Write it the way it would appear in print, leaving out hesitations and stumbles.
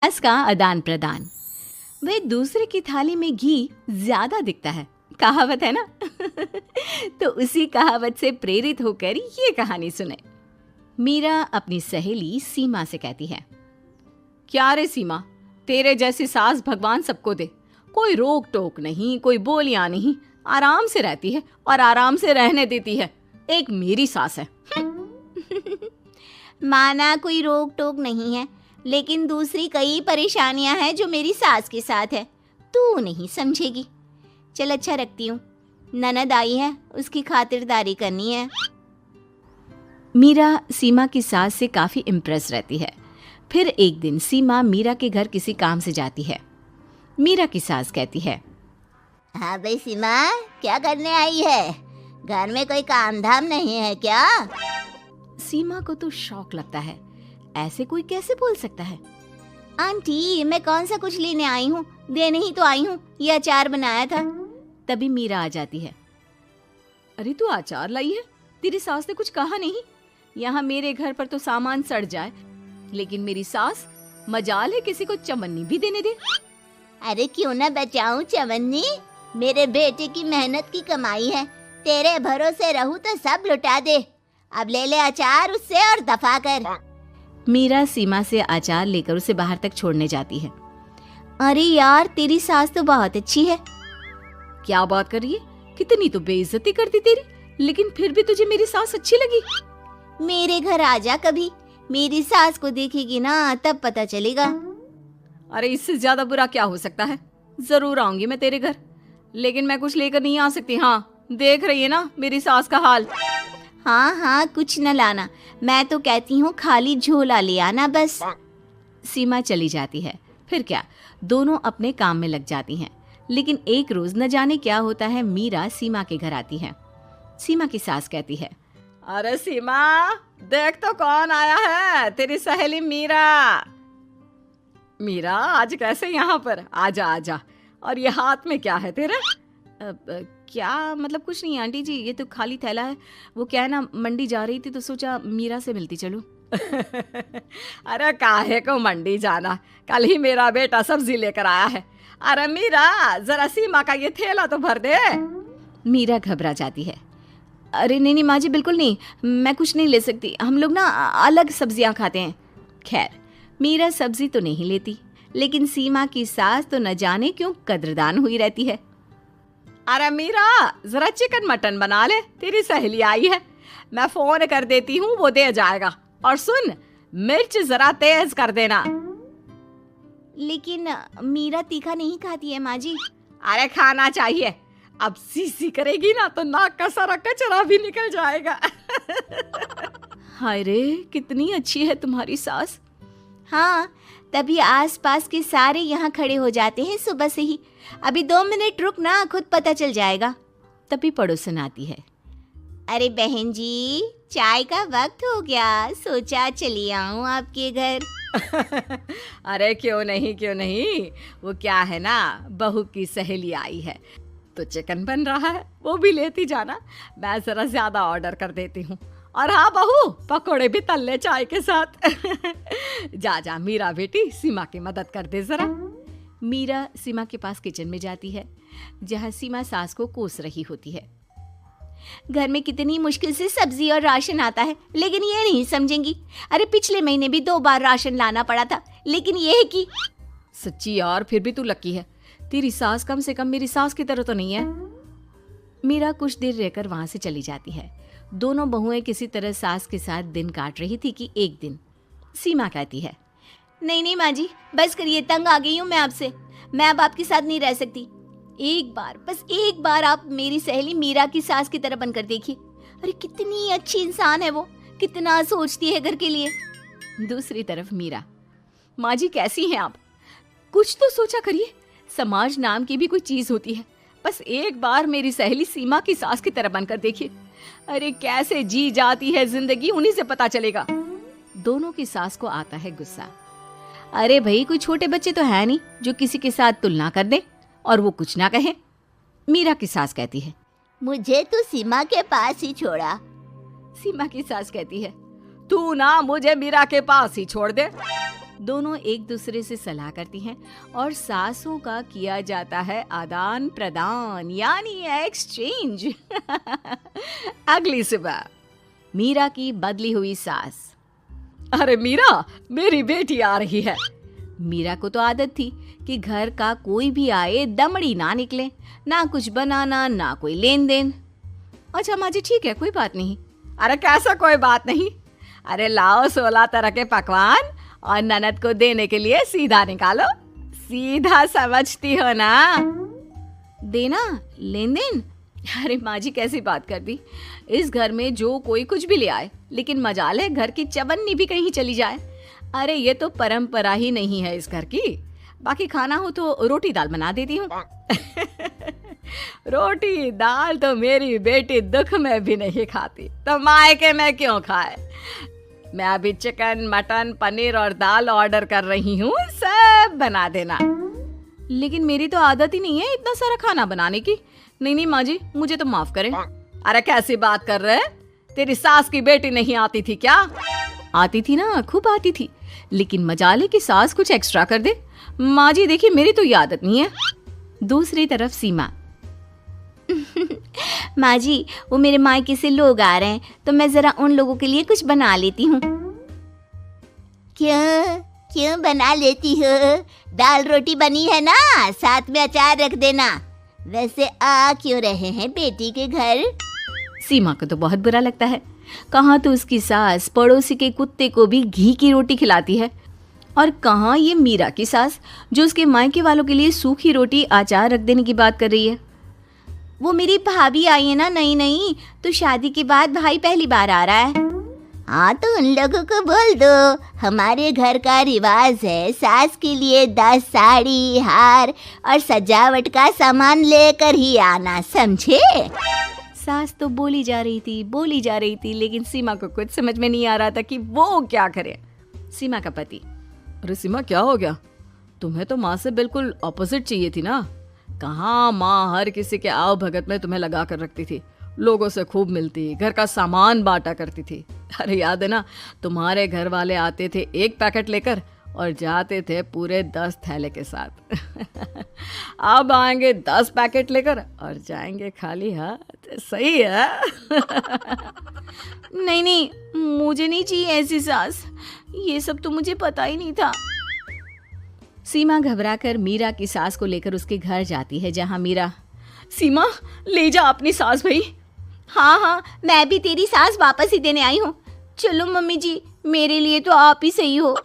Gas का आदान प्रदान। वे दूसरे की थाली में घी ज्यादा दिखता है, कहावत है ना। तो उसी कहावत से प्रेरित होकर ये कहानी सुने। मीरा अपनी सहेली सीमा से कहती है, क्या रे सीमा, तेरे जैसी सास भगवान सबको दे। कोई रोक टोक नहीं, कोई बोलियां नहीं, आराम से रहती है और आराम से रहने देती है। एक मेरी सास है। माना कोई रोक टोक नहीं है, लेकिन दूसरी कई परेशानियां हैं जो मेरी सास के साथ है। तू नहीं समझेगी। चल अच्छा रखती हूँ, ननद आई है, उसकी खातिरदारी करनी है। मीरा सीमा की सास से काफी इम्प्रेस रहती है। फिर एक दिन सीमा मीरा के घर किसी काम से जाती है। मीरा की सास कहती है, हाँ भाई सीमा, क्या करने आई है? घर में कोई काम धाम नहीं है क्या? सीमा को तो शौक लगता है, ऐसे कोई कैसे बोल सकता है। आंटी, मैं कौन सा कुछ लेने आई हूँ, देने ही तो आई हूँ। ये अचार बनाया था। तभी मीरा आ जाती है। अरे तू अचार लाई है? तेरी सास ने कुछ कहा नहीं? यहाँ मेरे घर पर तो सामान सड़ जाए, लेकिन मेरी सास मजाल है किसी को चवन्नी भी देने दे। अरे क्यों ना बचाऊं चवन्नी, मेरे बेटे की मेहनत की कमाई है। तेरे भरोसे रहूं तो सब लुटा दे। अब ले ले अचार उससे और दफा कर। मीरा सीमा से अचार लेकर उसे बाहर तक छोड़ने जाती है। अरे यार, तेरी सास तो बहुत अच्छी है। क्या बात कर रही है? कितनी तो बेइज्जती करती तेरी, लेकिन फिर भी तुझे मेरी सास अच्छी लगी। मेरे घर आ जा कभी, मेरी सास को देखेगी ना तब पता चलेगा। अरे इससे ज्यादा बुरा क्या हो सकता है। जरूर आऊंगी मैं तेरे घर, लेकिन मैं कुछ लेकर नहीं आ सकती। हाँ, देख रही है ना मेरी सास का हाल। हाँ हाँ, कुछ न लाना, मैं तो कहती हूँ खाली झोला ले आना बस। सीमा चली जाती है। फिर क्या, दोनों अपने काम में लग जाती हैं। लेकिन एक रोज न जाने क्या होता है, मीरा सीमा के घर आती है। सीमा की सास कहती है, अरे सीमा, देख तो कौन आया है, तेरी सहेली मीरा। मीरा, आज कैसे यहाँ पर? आजा आजा। और ये हाथ में क्या है तेरे? क्या मतलब? कुछ नहीं आंटी जी, ये तो खाली थैला है। वो क्या है ना, मंडी जा रही थी तो सोचा मीरा से मिलती चलूं। अरे काहे को मंडी जाना, कल ही मेरा बेटा सब्जी लेकर आया है। अरे मीरा, जरा सीमा का ये थैला तो भर दे। मीरा घबरा जाती है। अरे नहीं नहीं माँ जी, बिल्कुल नहीं, मैं कुछ नहीं ले सकती। हम लोग ना अलग सब्जियां खाते हैं। खैर, मीरा सब्जी तो नहीं लेती, लेकिन सीमा की सास तो न जाने क्यों कद्रदान हुई रहती है। अरे मीरा, जरा चिकन मटन बना ले, तेरी सहेली आई है। मैं फोन कर देती हूँ, वो दे जाएगा। और सुन, मिर्च जरा तेज कर देना। लेकिन मीरा तीखा नहीं खाती है माँ जी। अरे खाना चाहिए। अब सीसी करेगी ना तो नाक का सारा कचरा भी निकल जाएगा। हाय रे, कितनी अच्छी है तुम्हारी सास। हाँ, तभी आसपास के सारे यहाँ खड़े हो जाते हैं सुबह से ही। अभी 2 मिनट रुक ना, खुद पता चल जाएगा। तभी पड़ोसन आती है। अरे बहन जी, चाय का वक्त हो गया, सोचा चली आऊं आपके घर। अरे क्यों नहीं क्यों नहीं, वो क्या है ना, बहू की सहेली आई है तो चिकन बन रहा है, वो भी लेती जाना। मैं जरा ज्यादा ऑर्डर कर देती हूँ। और हाँ बहू, पकोड़े भी तल ले चाय के साथ। जा जा मीरा बेटी, सीमा की मदद कर दे जरा। मीरा सीमा के पास किचन में जाती है, जहाँ सीमा सास को कोस रही होती है। घर में कितनी मुश्किल से सब्जी और राशन आता है, लेकिन ये नहीं समझेंगी। अरे पिछले महीने भी 2 बार राशन लाना पड़ा था, लेकिन ये है कि सच्ची यार, फिर भी तू लकी है। तेरी सास कम से कम मेरी सास की तरह तो नहीं है। मीरा कुछ देर रहकर वहां से चली जाती है। दोनों बहुएं किसी तरह सास के साथ दिन काट रही थी कि एक दिन सीमा कहती है, नहीं नहीं माँ जी, बस करिए, तंग आ गई हूँ मैं आपसे। मैं अब आपके साथ नहीं रह सकती। एक बार, बस एक बार आप मेरी सहेली मीरा की सास की तरह बनकर देखिए। अरे कितनी अच्छी इंसान है वो, कितना सोचती है घर के लिए। दूसरी तरफ मीरा, माँ जी कैसी हैं आप? कुछ तो सोचा करिए, समाज नाम की भी कोई चीज होती है। बस एक बार मेरी सहेली सीमा की सास की तरह बनकर देखिए। अरे कैसे जी जाती है जिंदगी, उन्हीं से पता चलेगा। दोनों की सास को आता है गुस्सा। अरे भाई, कोई छोटे बच्चे तो है नहीं जो किसी के साथ तुलना कर दे और वो कुछ ना कहे। मीरा की सास कहती है, मुझे तो सीमा के पास ही छोड़ा। सीमा की सास कहती है, तू ना मुझे मीरा के पास ही छोड़ दे। दोनों एक दूसरे से सलाह करती हैं और सासों का किया जाता है आदान प्रदान यानी एक्सचेंज। अगली सुबह मीरा की बदली हुई सास। अरे मीरा, मेरी बेटी आ रही है। मीरा को तो आदत थी कि घर का कोई भी आए दमड़ी ना निकले, ना कुछ बनाना ना कोई लेन देन। अच्छा माँ जी ठीक है, कोई बात नहीं। अरे कैसा कोई बात नहीं, अरे लाओ 16 तरह के पकवान और ननद को देने के लिए सीधा निकालो। सीधा समझती हो ना? देना लेन देन? अरे माँ जी कैसी बात कर दी। इस घर में जो कोई कुछ भी ले आए, लेकिन मजाल है घर की चवन्नी भी कहीं चली जाए। अरे ये तो परंपरा ही नहीं है इस घर की। बाकी खाना हो तो रोटी दाल बना देती हूँ। रोटी दाल तो मेरी बेटी दुख में भी नहीं खाती, तो मायके में क्यों खाए। मैं अभी चिकन मटन पनीर और दाल ऑर्डर कर रही हूँ, सब बना देना। लेकिन मेरी तो आदत ही नहीं है इतना सारा खाना बनाने की। नहीं नहीं माँ जी, मुझे तो माफ करें। अरे कैसी बात कर रहे हैं, तेरी सास की बेटी नहीं आती थी क्या? आती थी ना, खूब आती थी, लेकिन मजाले की सास कुछ एक्स्ट्रा कर दे। माँ जी देखिए मेरी तो ये आदत नहीं है। दूसरी तरफ सीमा। माँ जी वो मेरे मायके से लोग आ रहे हैं, तो मैं जरा उन लोगों के लिए कुछ बना लेती हूँ। क्यों क्यों बना लेती हो? दाल रोटी बनी है ना, साथ में अचार रख देना। वैसे आ क्यों रहे हैं बेटी के घर? सीमा को तो बहुत बुरा लगता है। कहाँ तो उसकी सास पड़ोसी के कुत्ते को भी घी की रोटी खिलाती है, और कहाँ ये मीरा की सास जो उसके मायके वालों के लिए सूखी रोटी अचार रख देने की बात कर रही है। वो मेरी भाभी आई है ना, नहीं तो शादी के बाद भाई पहली बार आ रहा है। हाँ तो उन लोगों को बोल दो, हमारे घर का रिवाज है सास के लिए 10 साड़ी हार और सजावट का सामान लेकर ही आना, समझे? सास तो बोली जा रही थी, लेकिन सीमा को कुछ समझ में नहीं आ रहा था कि वो क्या करे। सीमा का पति। अरे सीमा क्या हो गया, तुम्हें तो माँ से बिल्कुल ऑपोजिट चाहिए थी ना। कहाँ माँ हर किसी के आव भगत में तुम्हें लगा कर रखती थी, लोगों से खूब मिलती, घर का सामान बांटा करती थी। अरे याद है ना, तुम्हारे घर वाले आते थे 1 पैकेट लेकर और जाते थे पूरे 10 थैले के साथ। अब आएंगे 10 पैकेट लेकर और जाएंगे खाली हाथ। सही है। नहीं मुझे नहीं चाहिए ऐसी सास, ये सब तो मुझे पता ही नहीं था। सीमा घबराकर मीरा की सास को लेकर उसके घर जाती है, जहां मीरा। सीमा ले जा अपनी सास भाई। हाँ मैं भी तेरी सास वापस ही देने आई हूँ। चलो मम्मी जी, मेरे लिए तो आप ही सही हो।